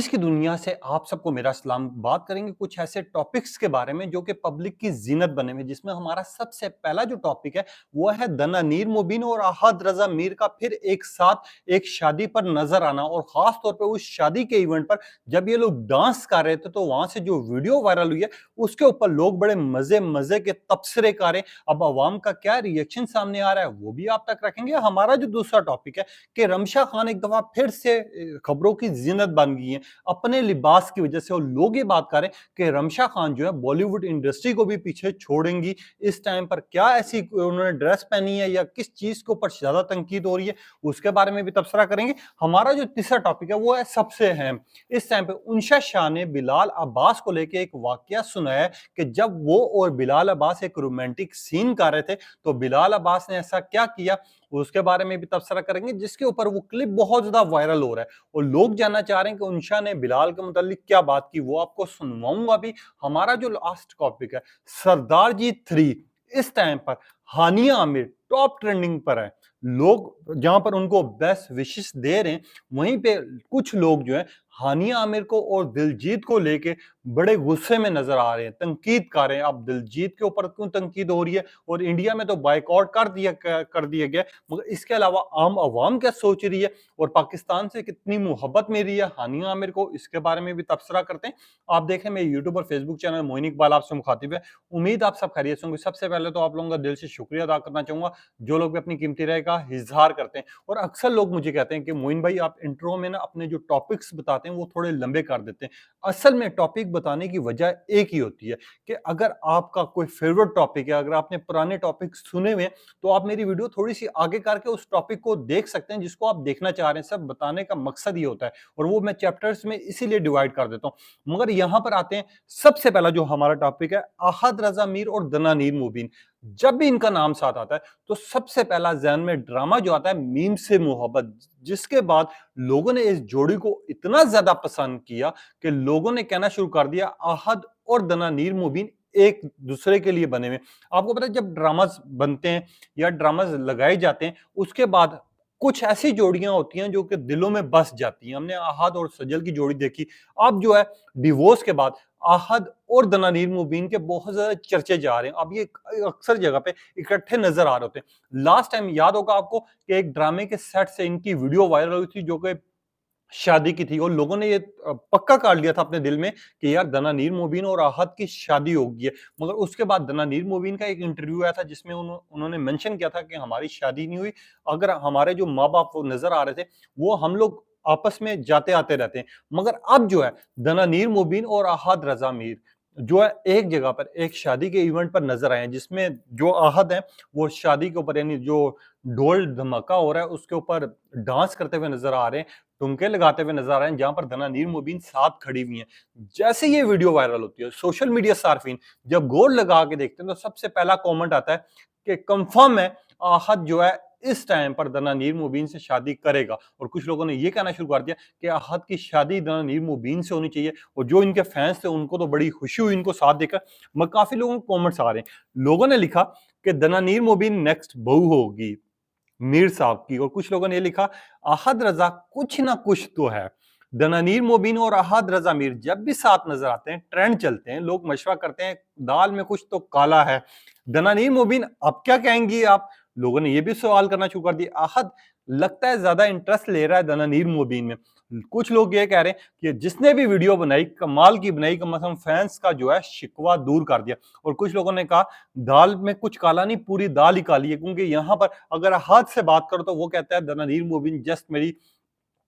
की दुनिया से आप सबको मेरा सलाम। बात करेंगे कुछ ऐसे टॉपिक्स के बारे में जो कि पब्लिक की ज़ीनत बने हुए हैं, जिसमें हमारा सबसे पहला जो टॉपिक है वो है दनानीर मुबीन और अहद रज़ा मीर का फिर एक साथ एक शादी पर नजर आना, और खास तौर पे उस शादी के इवेंट पर जब ये लोग डांस कर रहे थे तो वहां से जो वीडियो वायरल हुई है उसके ऊपर लोग बड़े मजे मजे के तबसरे कर रहे हैं। अब अवाम का क्या रिएक्शन सामने आ रहा है वो भी आप तक रखेंगे। हमारा जो दूसरा टॉपिक है कि रमशा खान एक दफा फिर से खबरों की जीनत बन गई है अपने लिबास की वजह से, और लोग ये बात करें कि रमशा खान जो है बॉलीवुड इंडस्ट्री को भी पीछे छोड़ेंगी इस टाइम पर। क्या ऐसी उन्होंने ड्रेस पहनी है या किस चीज के ऊपर ज्यादा तनकीद हो रही है उसके बारे में भी तबसरा करेंगे। हमारा जो तीसरा टॉपिक है वो है सबसे अहम। इस टाइम पे उनशा शाह ने बिलाल अब्बास को लेकर एक वाकया सुनाया है कि जब वो और बिलाल अब्बास एक रोमांटिक सीन कर रहे थे तो बिलाल अब्बास ने ऐसा क्या किया उसके बारे में भी तबसरा करेंगे, जिसके ऊपर वो क्लिप बहुत ज्यादा वायरल हो रहा है और लोग जानना चाह रहे हैं कि उनशा ने बिलाल के मुतालिक क्या बात की, वो आपको सुनवाऊंगा भी। हमारा जो लास्ट टॉपिक है सरदार जी 3, इस टाइम पर हानिया आमिर टॉप ट्रेंडिंग पर है। लोग जहां पर उनको बेस्ट विशेस दे रहे हैं वहीं पे कुछ लोग जो है हानिया आमिर को और दिलजीत को लेके बड़े गुस्से में नजर आ रहे हैं, तनकीद कर रहे हैं। अब दिलजीत के ऊपर क्यों तनकीद हो रही है, और इंडिया में तो बाइकआउट कर दिया गया, मगर इसके अलावा आम आवाम क्या सोच रही है और पाकिस्तान से कितनी मोहब्बत मेरी है हानिया आमिर को, इसके बारे में भी तबसरा करते हैं। आप देखें मेरे यूट्यूब और फेसबुक चैनल मोइन इकबाल आपसे मुखातिब है। उम्मीद आप सब खैरियत से होंगे। सबसे पहले तो आप लोगों का दिल से शुक्रिया अदा करना चाहूंगा जो लोग भी अपनी कीमती राय का इजहार करते हैं। और अक्सर लोग मुझे कहते हैं कि मोइन भाई आप इंट्रो में ना अपने जो टॉपिक्स बताते हैं वो थोड़े लंबे कर देते हैं। असल में टॉपिक बताने की वजह एक ही होती है कि अगर आपका कोई फेवरेट टॉपिक है, अगर आपने पुराने टॉपिक सुने हुए हैं तो आप मेरी वीडियो थोड़ी सी आगे करके उस टॉपिक को देख सकते हैं जिसको आप देखना चाह रहे हैं। सब बताने का मकसद ये होता है और वो मैं चैप्टर्स में इसीलिए डिवाइड कर देता हूं। मगर यहां पर आते हैं, सबसे पहला जो हमारा टॉपिक है अहद रजा मीर और दनानीर मुबीन। जब भी इनका नाम साथ आता है तो सबसे पहला जहन में ड्रामा जो आता है मीम से मोहब्बत, जिसके बाद लोगों ने इस जोड़ी को इतना ज्यादा पसंद किया कि लोगों ने कहना शुरू कर दिया अहद और दनानीर मुबीन एक दूसरे के लिए बने हुए। आपको पता है जब ड्रामास बनते हैं या ड्रामास लगाए जाते हैं उसके बाद कुछ ऐसी जोड़ियां होती हैं जो कि दिलों में बस जाती हैं। हमने अहद और सजल की जोड़ी देखी। अब जो है डिवोर्स के बाद अहद और दनानीर मुबीन के बहुत ज्यादा चर्चे जा रहे हैं। अब ये अक्सर जगह पे इकट्ठे नजर आ रहे होते हैं। लास्ट टाइम याद होगा आपको कि एक ड्रामे के सेट से इनकी वीडियो वायरल हुई थी जो कि शादी की थी, और लोगों ने ये पक्का कर लिया था अपने दिल में कि यार दनानीर मुबीन और अहद की शादी होगी है। मगर उसके बाद दनानीर मुबीन का एक इंटरव्यू आया था जिसमें उन्होंने मेंशन किया था कि हमारी शादी नहीं हुई, अगर हमारे जो माँ बाप नजर आ रहे थे वो हम लोग आपस में जाते आते रहते हैं। मगर अब जो है दनानीर मुबीन और अहद रजा मीर जो है एक जगह पर एक शादी के इवेंट पर नजर आए हैं, जिसमें जो अहद है वो शादी के ऊपर यानी जो ढोल धमाका हो रहा है उसके ऊपर डांस करते हुए नजर आ रहे हैं, ठुमके लगाते हुए नजर आ रहे हैं, जहां पर दनानीर मुबीन साथ खड़ी हुई हैं। जैसे ये वीडियो वायरल होती है सोशल मीडिया सार्फिन जब गौर लगा के देखते हैं तो सबसे पहला कमेंट आता है कि कंफर्म है आहत जो है इस टाइम पर दनानीर मुबीन से शादी करेगा। और कुछ लोगों ने यह कहना शुरू कर दिया कि आहत की शादी दनानीर मुबीन से होनी चाहिए, और जो इनके फैंस थे उनको तो बड़ी खुशी हुई इनको साथ देकर। मगर काफी लोगों को कमेंट्स आ रहे हैं, लोगों ने लिखा कि दनानीर मुबीन नेक्स्ट बहू होगी मीर साहब की, और कुछ लोगों ने ये लिखा अहद रजा कुछ ना कुछ तो है। दनानीर मुबीन और अहद रजा मीर जब भी साथ नजर आते हैं ट्रेंड चलते हैं, लोग मशवरा करते हैं दाल में कुछ तो काला है। दनानीर मुबीन अब क्या कहेंगी आप, लोगों ने ये भी सवाल करना शुरू कर दिया। अहद लगता है ज्यादा इंटरेस्ट ले रहा है दनानीर मुबीन में। कुछ लोग ये कह रहे हैं कि जिसने भी वीडियो बनाई कमाल की बनाई, कम से कम फैंस का जो है शिकवा दूर कर दिया। और कुछ लोगों ने कहा दाल में कुछ काला नहीं पूरी दाल ही काली है, क्योंकि यहाँ पर अगर हाथ से बात करो तो वो कहता है दनानीर मुबीन जस्ट मेरी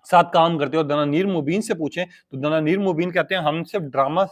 साथ काम करते हो। दनानीर मुबीन से पूछें तो दनानीर मुबीन कहते हैं हम सिर्फ ड्रामा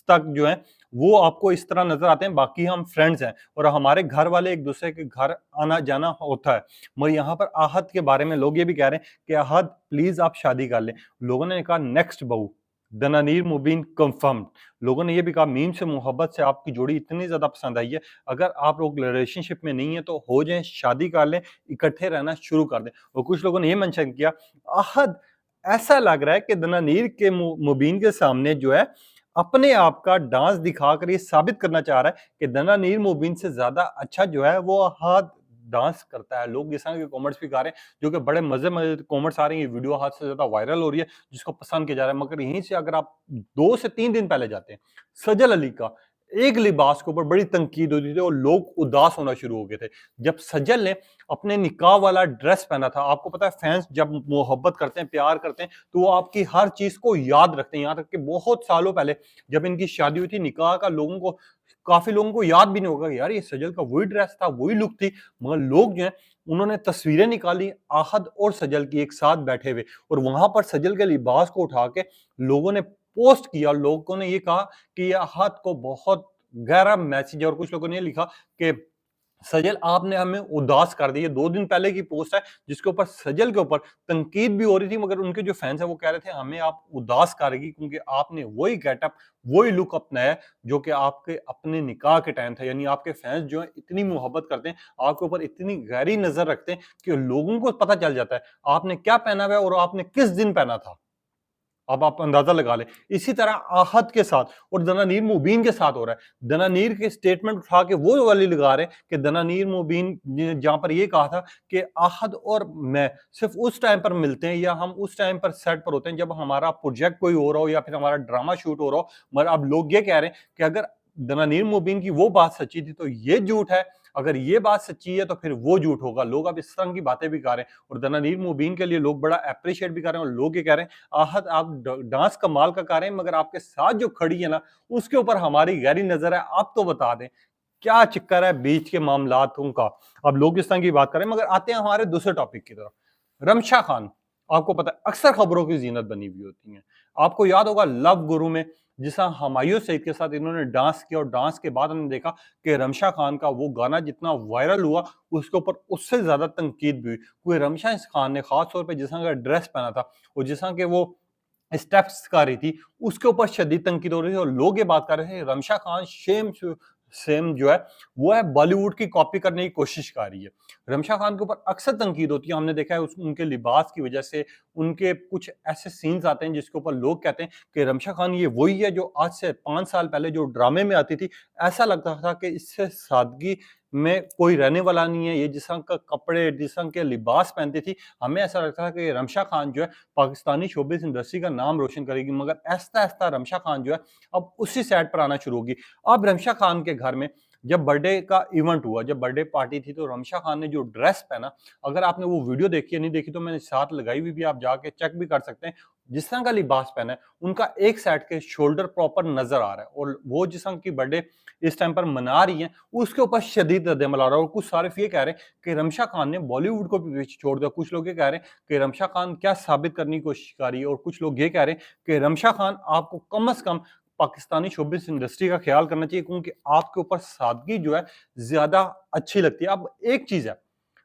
तक जो है वो आपको इस तरह नजर आते हैं, बाकी हम फ्रेंड्स हैं और हमारे घर वाले एक दूसरे के घर आना जाना होता है। मगर यहाँ पर आहत के बारे में लोग ये भी कह रहे हैं कि आहत प्लीज आप शादी कर लें। लोगों ने कहा नेक्स्ट बहू दनानीर मुबीन कंफर्म। लोगों ने ये भी कहा मीम से मोहब्बत से आपकी जोड़ी इतनी ज्यादा पसंद आई है, अगर आप लोग रिलेशनशिप में नहीं है तो हो जाए शादी कर लें, इकट्ठे रहना शुरू कर दें। और कुछ लोगों ने ये मेंशन किया अहद ऐसा लग रहा है कि दनानीर के मुबीन के सामने जो है अपने आप का डांस दिखाकर ये साबित करना चाह रहा है कि दनानीर मुबीन से ज्यादा अच्छा जो है वो अहद डांस करता है। लोग इस तरह के कमेंट्स भी गा रहे हैं, जो कि बड़े मज़े कमेंट्स आ रहे हैं, ये वीडियो हद से ज़्यादा वायरल हो रही है, जिसको पसंद किया जा रहा है। मगर यहीं से अगर आप 2 से 3 दिन पहले जाते हैं, सजल अली का एक लिबास के ऊपर बड़ी तनकीद होती थी और लोग उदास होना शुरू हो गए थे। जब सजल ने अपने निकाह वाला ड्रेस पहना था, आपको पता है फैन्स जब मोहब्बत करते हैं, प्यार करते हैं, तो वो आपकी हर चीज़ को याद रखते हैं। यहाँ तक कि बहुत सालों पहले जब इनकी शादी हुई थी, निकाह का लोगों को काफ़ी लोगों को याद भी नहीं होगा कि यार ये सजल का वही ड्रेस था, वही लुक थी। मगर लोग जो हैं, उन्होंने तस्वीरें निकाली आहत और सजल की एक साथ बैठे हुए और वहाँ पर सजल के लिबास को उठा के लोगों ने पोस्ट किया। लोगों ने ये कहा कि ये आहत को बहुत गहरा मैसेज है और कुछ लोगों ने ये लिखा कि सजल आपने हमें उदास कर दिया। 2 दिन पहले की पोस्ट है जिसके ऊपर सजल के ऊपर तनकीद भी हो रही थी, मगर उनके जो फैन्स हैं वो कह रहे थे हमें आप उदास करेगी क्योंकि आपने वही गेटअप, वही लुक अपनाया जो कि आपके अपने निकाह के टाइम था। यानी आपके फैन्स जो हैं इतनी मोहब्बत करते हैं, आपके ऊपर इतनी गहरी नज़र रखते हैं कि लोगों को पता चल जाता है आपने क्या पहना हुआ है और आपने किस दिन पहना था। अब आप अंदाजा लगा लें। इसी तरह आहत के साथ और दनानीर मुबीन के साथ हो रहा है। दनानीर के स्टेटमेंट उठा के वो वाली लगा रहे हैं कि दनानीर मुबीन ने जहाँ पर ये कहा था कि आहत और मैं सिर्फ उस टाइम पर मिलते हैं या हम उस टाइम पर सेट पर होते हैं जब हमारा प्रोजेक्ट कोई हो रहा हो या फिर हमारा ड्रामा शूट हो रहा हो। मगर अब लोग ये कह रहे हैं कि अगर दनानीर मुबीन की वो बात सच्ची थी तो ये झूठ है, अगर ये बात सच्ची है तो फिर वो झूठ होगा। लोग अब इस तरह की बातें भी कर रहे हैं और दनानीर मुबीन के लिए लोग बड़ा एप्रिशिएट भी कर रहे हैं और लोग ये कह रहे हैं आहत आप डांस कमाल का कर रहे हैं मगर आपके साथ जो खड़ी है ना उसके ऊपर हमारी गहरी नजर है, आप तो बता दें क्या चक्कर है बीच के मामलातों का। अब लोग इस तरह की बात करें मगर आते हैं हमारे दूसरे टॉपिक की तरफ। रमशा खान, आपको पता है अक्सर खबरों की जीनत बनी हुई होती है। आपको याद होगा लव गुरु में जिस तरह हुमायूं सईद के साथ इन्होंने डांस किया और डांस के बाद हमने देखा कि रमशा खान का वो गाना जितना वायरल हुआ उसके ऊपर उससे ज्यादा तनकीद भी हुई। कोई रमशा खान ने खास तौर पे जिस तरह का ड्रेस पहना था और जिस तरह के वो स्टेप्स सिखा रही थी, उसके ऊपर शदीद तनकीद हो रही थी और लोग ये बात कर रहे थे रमशा खान सेम जो है वो है बॉलीवुड की कॉपी करने की कोशिश कर रही है। रमशा खान के ऊपर अक्सर तनकीद होती है, हमने देखा है उनके लिबास की वजह से, उनके कुछ ऐसे सीन्स आते हैं जिसके ऊपर लोग कहते हैं कि रमशा खान ये वही है जो आज से 5 साल पहले जो ड्रामे में आती थी। ऐसा लगता था कि इससे सादगी में कोई रहने वाला नहीं है, ये जिस तरह का कपड़े, जिस तरह के लिबास पहनती थी, हमें ऐसा लगता था कि रमशा खान जो है पाकिस्तानी शोबिज़ इंडस्ट्री का नाम रोशन करेगी। मगर आहिस्ता-आहिस्ता रमशा खान जो है अब उसी सेट पर आना शुरू होगी। अब रमशा खान के घर में जब बर्थडे का इवेंट हुआ, जब बर्थडे पार्टी थी तो रमशा खान ने जो ड्रेस पहना, अगर आपने वो वीडियो देखी है, नहीं देखी तो मैंने साथ लगाई हुई भी, आप जाके चेक भी कर सकते हैं। जिस तरह का लिबास पहना है, उनका एक साइड के शोल्डर प्रॉपर नज़र आ रहा है और वो जिस तरह की बर्थडे इस टाइम पर मना रही हैं, उसके ऊपर शदीद रद्द-ए-अमल आ रहा है और कुछ सारिफ़ ये कह रहे हैं कि रमशा खान ने बॉलीवुड को भी पीछे छोड़ दिया। कुछ लोग ये कह रहे हैं कि रमशा खान क्या साबित करने की कोशिश कर रही है और कुछ लोग ये कह रहे हैं कि रमशा खान आपको कम से कम पाकिस्तानी शोबिज़ इंडस्ट्री का ख्याल करना चाहिए क्योंकि आपके ऊपर सादगी जो है ज़्यादा अच्छी लगती है। अब एक चीज़ है,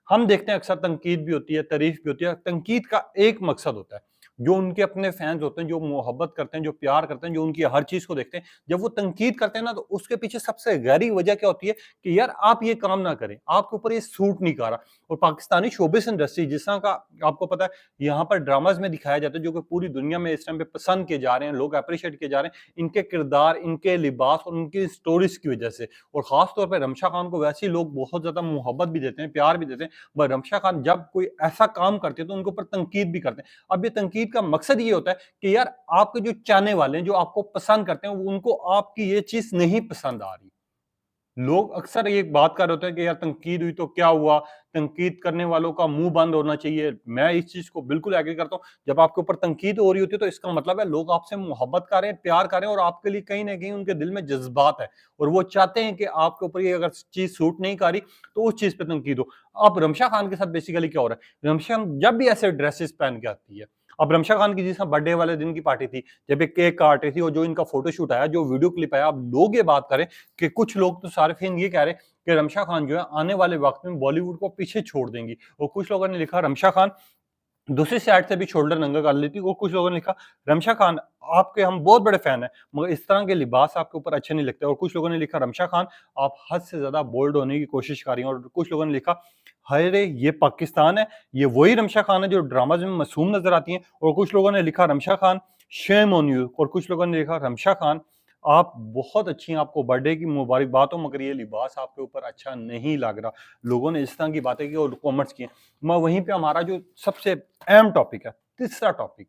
हम देखते हैं अक्सर तनकीद भी होती है, तारीफ़ भी होती है। तनकीद का एक मकसद होता है, जो उनके अपने फैन्स होते हैं, जो मोहब्बत करते हैं, जो प्यार करते हैं, जो उनकी हर चीज़ को देखते हैं, जब वो तनकीद करते हैं ना तो उसके पीछे सबसे गहरी वजह क्या होती है कि यार आप ये काम ना करें, आपके ऊपर ये सूट नहीं कर रहा। और पाकिस्तानी शोबिज़ इंडस्ट्री जिस तरह का आपको पता है यहाँ पर ड्रामाज़ में दिखाया जाता है जो कि पूरी दुनिया में इस टाइम पे पसंद किए जा रहे हैं, लोग एप्रिशिएट किए जा रहे हैं, इनके किरदार, इनके लिबास और उनकी स्टोरीज़ की वजह से। और ख़ास तौर पे रमशा खान को वैसे ही लोग बहुत ज़्यादा मोहब्बत भी देते हैं, प्यार भी देते हैं। पर रमशा खान जब कोई ऐसा काम करती है तो उनके ऊपर तनकीद भी करते हैं। अब ये तनकीद का मकसद ये होता है कि यार आपके जो चाहने वाले हैं, जो आपको पसंद करते हैं, वो उनको आपकी ये चीज़ नहीं पसंद आ रही। लोग अक्सर ये बात कर रहे होते हैं कि यार तनकीद हुई तो क्या हुआ? तनकीद करने वालों का मुँह बंद होना चाहिए। मैं इस चीज़ को बिल्कुल एग्री करता हूँ। जब आपके ऊपर तनकीद हो रही होती है तो इसका मतलब है लोग आपसे मोहब्बत कर रहे हैं, प्यार कर रहे हैं और आपके लिए कहीं न कहीं उनके दिल में जज़्बात है और वो चाहते हैं कि आपके ऊपर ये अगर चीज़ सूट नहीं कर रही तो उस चीज़ पे तनकीद हो। अब रमशा खान के साथ बेसिकली क्या हो रहा है? रमशा जब भी ऐसे ड्रेसेस पहन के आती है, अब रमशा खान की जिस तरह बर्थडे वाले दिन की पार्टी थी, जब ये केक काट रही थी और जो इनका फोटोशूट आया, जो वीडियो क्लिप आया, अब लोग ये बात करें कि कुछ लोग तो सार्फिन ये कह रहे हैं कि रमशा खान जो है आने वाले वक़्त में बॉलीवुड को पीछे छोड़ देंगी और कुछ लोगों ने लिखा रमशा खान दूसरी साइड से भी शोल्डर नंगा कर लेती और कुछ लोगों ने लिखा रमशा खान आपके हम बहुत बड़े फैन हैं मगर इस तरह के लिबास आपके ऊपर अच्छे नहीं लगते और कुछ लोगों ने लिखा रमशा खान आप हद से ज्यादा बोल्ड होने की कोशिश कर रही हैं और कुछ लोगों ने लिखा हाय रे ये पाकिस्तान है, ये वही रमशा खान है जो ड्रामाज में मासूम नजर आती हैं और कुछ लोगों ने लिखा Ramsha Khan shame on you और कुछ लोगों ने लिखा रमशा खान आप बहुत अच्छी हैं, आपको बर्थडे की मुबारकबाद हो, मगर ये लिबास आपके ऊपर अच्छा नहीं लग रहा। लोगों ने इस तरह की बातें की और कमेंट्स किए। मैं वहीं पे हमारा जो सबसे अहम टॉपिक है, तीसरा टॉपिक,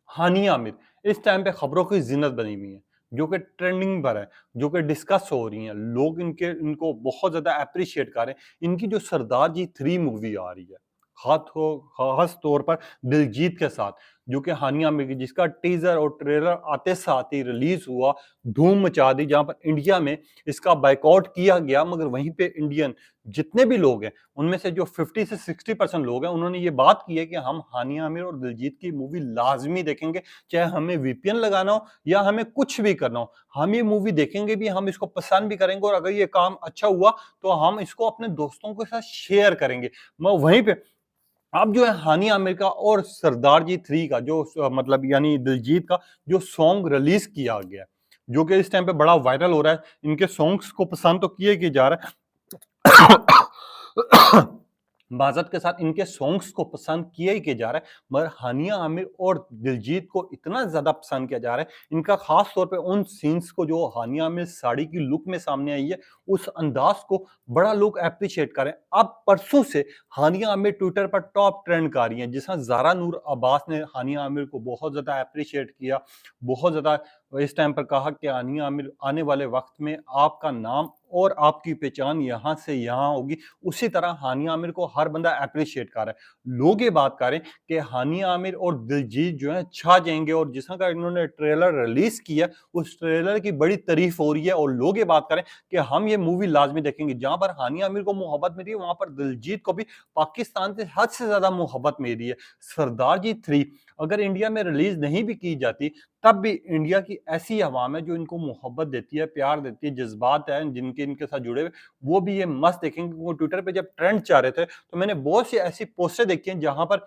हानिया आमिर इस टाइम पे खबरों की ज़ीनत बनी हुई हैं, जो कि ट्रेंडिंग पर है, जो कि डिस्कस हो रही हैं। लोग इनको बहुत ज़्यादा एप्रिशिएट कर रहे हैं। इनकी जो सरदार जी 3 मूवी आ रही है, ख़ास तौर पर दिलजीत के साथ, जो कि हानिया आमिर की, जिसका टीज़र और ट्रेलर आते साथ ही रिलीज़ हुआ, धूम मचा दी। जहाँ पर इंडिया में इसका बायकॉट किया गया, मगर वहीं पे इंडियन जितने भी लोग हैं, उनमें से जो 50 से 60% लोग हैं, उन्होंने ये बात की है कि हम हानिया आमिर और दिलजीत की मूवी लाज़मी देखेंगे, चाहे हमें वीपीएन लगाना हो या हमें कुछ भी करना हो। हम ये मूवी देखेंगे भी, हम इसको पसंद भी करेंगे और अगर ये काम अच्छा हुआ, तो हम इसको अपने दोस्तों के साथ शेयर करेंगे। मैं वहीं पे अब जो है हानिया आमिर का और सरदार जी 3 का जो मतलब यानी दिलजीत का जो सॉन्ग रिलीज़ किया गया, जो कि इस टाइम पे बड़ा वायरल हो रहा है। इनके सॉन्ग्स को पसंद तो किया जा रहा है। माज़रत के साथ इनके सॉन्ग्स को पसंद किया ही किया जा रहा है, मगर हानिया आमिर और दिलजीत को इतना ज़्यादा पसंद किया जा रहा है। इनका ख़ास तौर पे उन सीन्स को, जो हानिया आमिर साड़ी की लुक में सामने आई है, उस अंदाज़ को बड़ा लोग एप्रिशिएट कर रहे हैं। अब परसों से हानिया आमिर ट्विटर पर टॉप ट्रेंड कर रही हैं, जिसमें ज़ारा नूर अब्बास ने हानिया आमिर को बहुत ज़्यादा एप्रिशिएट किया, बहुत ज़्यादा इस टाइम पर कहा कि हानिया आमिर, आने वाले वक़्त में आपका नाम और आपकी पहचान यहाँ से यहाँ होगी। उसी तरह हानिया आमिर को हर बंदा एप्रिशिएट कर रहा है। लोग ये बात कर रहे हैं कि हानिया आमिर और दिलजीत जो है छा जाएँगे, और जिस तरह का इन्होंने ट्रेलर रिलीज़ किया, उस ट्रेलर की बड़ी तारीफ़ हो रही है और लोग ये बात कर रहे हैं कि हम ये मूवी लाज़मी देखेंगे। जहाँ पर हानिया आमिर को मोहब्बत मिली है, वहाँ पर दिलजीत को भी पाकिस्तान से हद से ज़्यादा मोहब्बत मिल रही है। सरदार जी 3 अगर इंडिया में रिलीज़ नहीं भी की जाती, तब भी इंडिया की ऐसी अवाम है जो इनको मोहब्बत देती है, प्यार देती है, जज़्बात हैं जिनके इनके साथ जुड़े हुए, वो भी ये मस्त देखेंगे। वो ट्विटर पे जब ट्रेंड चल रहे थे, तो मैंने बहुत सी ऐसी पोस्टें देखी हैं जहाँ पर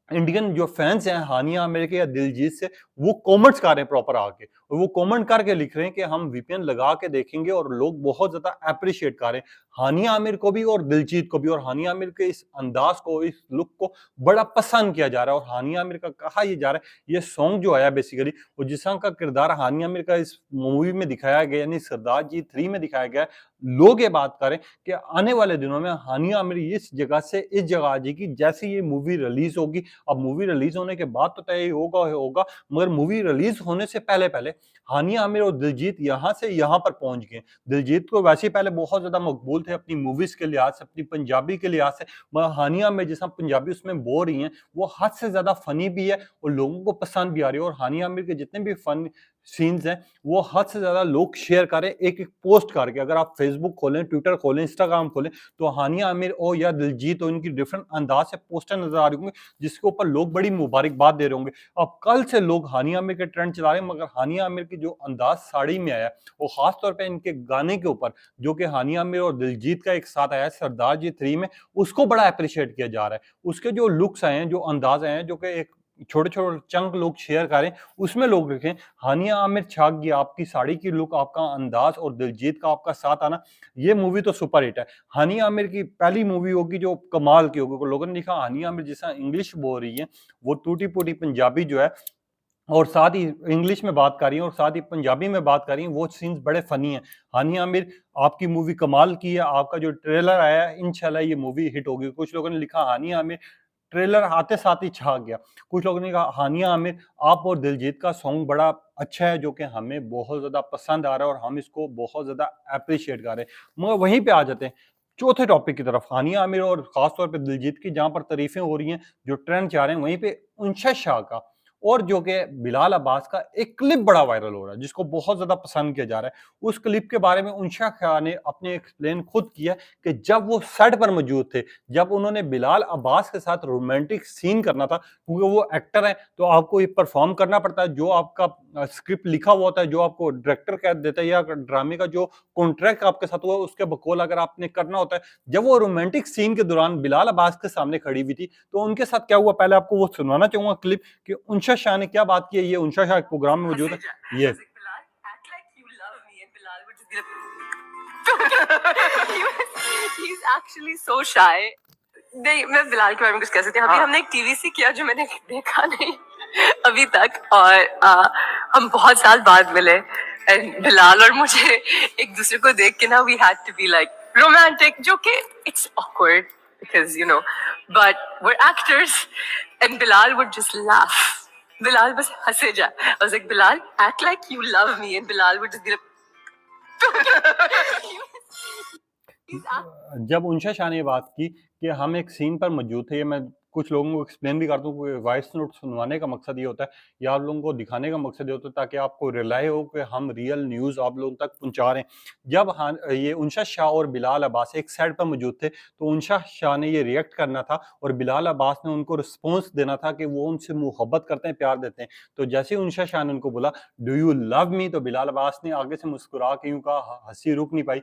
इंडियन जो फैन्स हैं हानिया आमिर के या दिलजीत से, वो कमेंट्स कर रहे हैं प्रॉपर आके, और वो कमेंट करके लिख रहे हैं कि हम वीपीएन लगा के देखेंगे, और लोग बहुत ज़्यादा एप्रिशिएट कर रहे हैं हानिया आमिर को भी और दिलजीत को भी। और हानिया आमिर के इस अंदाज़ को, इस लुक को बड़ा पसंद किया जा रहा है। और हानिया आमिर का कहा ये जा रहा है, ये सॉन्ग जो आया बेसिकली, और जिस तरह का किरदार हानिया आमिर का इस मूवी में दिखाया गया, यानी सरदार जी 3 में दिखाया गया है, लोग ये बात कर रहे हैं कि आने वाले दिनों में हानिया आमिर इस जगह से इस जगह आ जाएगी जैसे ये मूवी रिलीज़ होगी। अब मूवी रिलीज़ होने के बाद तो तय होगा ही होगा, मगर मूवी रिलीज़ होने से पहले-पहले हानिया आमिर और दिलजीत यहाँ से यहाँ पर पहुँच गए। दिलजीत को वैसे ही पहले बहुत ज़्यादा मकबूल थे अपनी मूवीज़ के लिहाज़ से, अपनी पंजाबी के लिहाज़ से, मगर हानिया आमिर जिस तरह पंजाबी उसमें बोल रही हैं, वो हद से ज़्यादा फ़नी भी है और लोगों को पसंद भी आ रही है। और हानिया आमिर के जितने भी फन सीन्स हैं, वो हद से ज़्यादा लोग शेयर कर रहे हैं एक-एक पोस्ट करके। अगर आप फेसबुक खोलें, ट्विटर खोलें, इंस्टाग्राम खोलें, तो हानिया आमिर हो या दिलजीत हो, इनकी डिफरेंट अंदाज़ से पोस्टर नज़र आ रही होंगी, जिसके ऊपर लोग बड़ी मुबारकबाद दे रहे होंगे। अब कल से लोग हानिया आमिर के ट्रेंड चला रहे हैं, मगर हानिया आमिर की जो अंदाज़ साड़ी में आया है, वो ख़ास तौर पे इनके गाने के ऊपर, जो कि हानिया आमिर और दिलजीत का एक साथ आया है सरदार जी 3 में, उसको बड़ा एप्रिशिएट किया जा रहा है। उसके जो लुक्स आए हैं, जो अंदाज़ आए हैं, जो कि एक छोटे-छोटे चंक लोग शेयर कर रहे हैं, उसमें लोग लिखें हानिया आमिर छा गई, आपकी साड़ी की लुक, आपका अंदाज़ और दिलजीत का आपका साथ आना, ये मूवी तो सुपर हिट है। हानिया आमिर की पहली मूवी होगी जो कमाल की होगी। लोगों ने लिखा हानिया आमिर जिस तरह इंग्लिश बोल रही है, वो टूटी-फूटी पंजाबी जो है, और साथ ही इंग्लिश में बात कर रही हैं और साथ ही पंजाबी में बात कर रही हैं, वो सीन्स बड़े फ़नी हैं। हानिया आमिर, आपकी मूवी कमाल की है, आपका जो ट्रेलर आया है, इंशाल्लाह ये मूवी हिट होगी। कुछ लोगों ने लिखा हानिया आमिर ट्रेलर आते साथ ही छा गया। कुछ लोगों ने कहा हानिया आमिर, आप और दिलजीत का सॉन्ग बड़ा अच्छा है, जो कि हमें बहुत ज़्यादा पसंद आ रहा है और हम इसको बहुत ज़्यादा एप्रिशिएट कर रहे हैं। मगर वहीं पे आ जाते हैं चौथे टॉपिक की तरफ, हानिया आमिर और ख़ास तौर पे दिलजीत की, जहाँ पर तारीफ़ें हो रही हैं, जो ट्रेंड जा रहे हैं, वहीं पे उनशा शाह का और जो कि बिलाल अब्बास का एक क्लिप बड़ा वायरल हो रहा है, जिसको बहुत ज़्यादा पसंद किया जा रहा है। उस क्लिप के बारे में उनशा खां ने अपने एक्सप्लेन खुद किया कि जब वो सेट पर मौजूद थे, जब उन्होंने बिलाल अब्बास के साथ रोमांटिक सीन करना था, क्योंकि वो एक्टर हैं, तो आपको ये परफॉर्म करना पड़ता है। जो आपका स्क्रिप्ट लिखा हुआ होता है, जो आपको डायरेक्टर कह देता है, या ड्रामे का जो कॉन्ट्रैक्ट आपके साथ हुआ है, उसके बकौल अगर आपने करना होता है। जब वो रोमांटिक सीन के दौरान बिलाल अब्बास के सामने खड़ी हुई थी, तो उनके साथ क्या हुआ, पहले आपको वो सुनवाना चाहूँगा क्लिप कि उनशा शाह ने क्या बात की है। ये उनशा शाह एक प्रोग्राम में मौजूद है। ये He's actually so shy. नहीं, मैं बिलाल के बारे में कुछ कह सकती हूँ। अभी हमने एक टीवीसी किया जो मैंने देखा नहीं अभी तक, और हम बहुत साल बाद मिले, एंड बिलाल और मुझे एक दूसरे को देख के ना we had to be like romantic, जो कि it's awkward because you know but we actors and Bilal would just laugh. Bilal बस हंसे जा. I was like Bilal act like you love me and Bilal would just be like जब उनशा शाह ने ये बात की कि हम एक सीन पर मौजूद थे, ये मैं कुछ लोगों को एक्सप्लेन भी करता हूँ कि वॉइस नोट सुनवाने का मकसद ये होता है या आप लोगों को दिखाने का मकसद ये होता है ताकि आपको रिलाई हो कि हम रियल न्यूज़ आप लोगों तक पहुँचा रहे हैं। जब हाँ ये उनशा शाह और बिलाल अब्बास एक साइड पर मौजूद थे, तो उनशा शाह ने ये रिएक्ट करना था और बिलाल अब्बास ने उनको रिस्पॉन्स देना था कि वो उनसे मोहब्बत करते हैं, प्यार देते हैं। तो जैसे ही उनशा शाह ने उनको बोला, डू यू लव मी, तो बिलाल अब्बास ने आगे से मुस्कुरा के यूँ कहा, हँसी रुक नहीं पाई,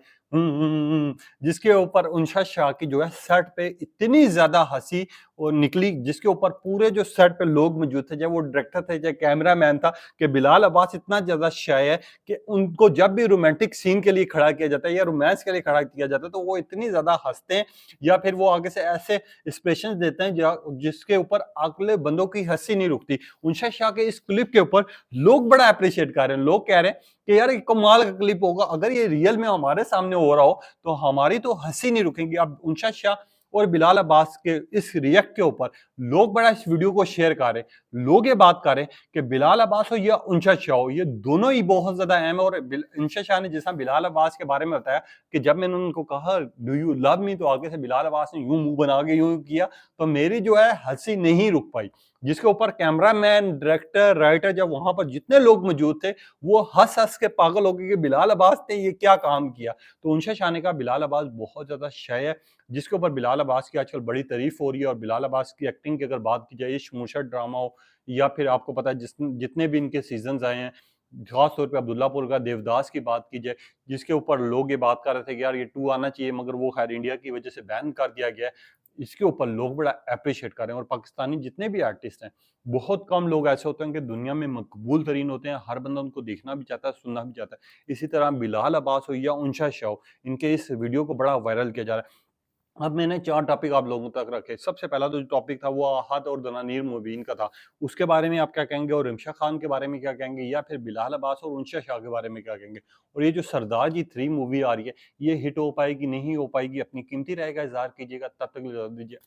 जिसके ऊपर उनशा शाह की जो है सेट पे इतनी ज़्यादा हँसी और निकली, जिसके ऊपर पूरे जो सेट पे लोग मौजूद थे, चाहे वो डायरेक्टर थे, चाहे कैमरामैन था, कि बिलाल अब्बास इतना ज़्यादा शाय है कि उनको जब भी रोमांटिक सीन के लिए खड़ा किया जाता है या रोमांस के लिए खड़ा किया जाता है, तो वो इतनी ज़्यादा हँसते हैं या फिर वो आगे से ऐसे एक्सप्रेशंस देते हैं जिसके ऊपर अगले बंदों की हँसी नहीं रुकती। उनशा शाह के इस क्लिप के ऊपर लोग बड़ा एप्रिशिएट कर रहे हैं। लोग कह रहे हैं कि यार ये कमाल का क्लिप होगा, अगर ये रियल में हमारे सामने हो रहा हो तो हमारी तो हंसी नहीं रुकेगी। अब उनशा शाह और बिलाल अब्बास के इस रिएक्ट के ऊपर लोग बड़ा इस वीडियो को शेयर कर रहे हैं। लोग ये बात कर रहे हैं कि बिलाल अब्बास हो या उनशा शाह हो, ये दोनों ही बहुत ज्यादा अहम है। और उनशा शाह ने जैसा बिलाल अब्बास के बारे में बताया कि जब मैंने उनको कहा डू यू लव मी, तो आगे से बिलाल अब्बास ने यूं मुंह बना के यूं किया, तो मेरी जो है हंसी नहीं रुक पाई। जिसके ऊपर कैमरामैन, डायरेक्टर, राइटर, जब वहां पर जितने लोग मौजूद थे, वो हंस हंस के पागल हो गए कि बिलाल अब्बास ने ये क्या काम किया। तो उनशा शाह ने कहा बिलाल अब्बास बहुत ज्यादा शाय है, जिसके ऊपर बिलाल अब्बास की आजकल बड़ी तारीफ हो रही है। और बिलाल अब्बास की एक्टिंग की अगर बात की जाए, शमूशा ड्रामा हो या फिर आपको पता है जितने भी इनके सीजन आए हैं, खास तौर पे अब्दुल्लापुर का देवदास की बात की जाए, जिसके ऊपर लोग ये बात कर रहे थे कि यार ये 2 आना चाहिए, मगर वो खैर इंडिया की वजह से बैन कर दिया गया है। इसके ऊपर लोग बड़ा एप्रिशिएट कर रहे हैं। और पाकिस्तानी जितने भी आर्टिस्ट हैं, बहुत कम लोग ऐसे होते हैं कि दुनिया में मकबूल तरीन होते हैं, हर बंदा उनको देखना भी चाहता है, सुनना भी चाहता है। इसी तरह बिलाल अब्बास हो या उनशा शाह हो, इनके इस वीडियो को बड़ा वायरल किया जा रहा है। अब मैंने 4 टॉपिक आप लोगों तक रखे। सबसे पहला तो जो टॉपिक था वो आहत और दनानीर मुबीन का था। उसके बारे में आप क्या कहेंगे? और रिमशा खान के बारे में क्या कहेंगे? या फिर बिलाल अब्बास और उनशा शाह के बारे में क्या कहेंगे? और ये जो सरदार जी 3 मूवी आ रही है, ये हिट हो पाएगी, नहीं हो पाएगी? अपनी कीमती राय का इज़हार कीजिएगा। तब तक इजाज़त दीजिए।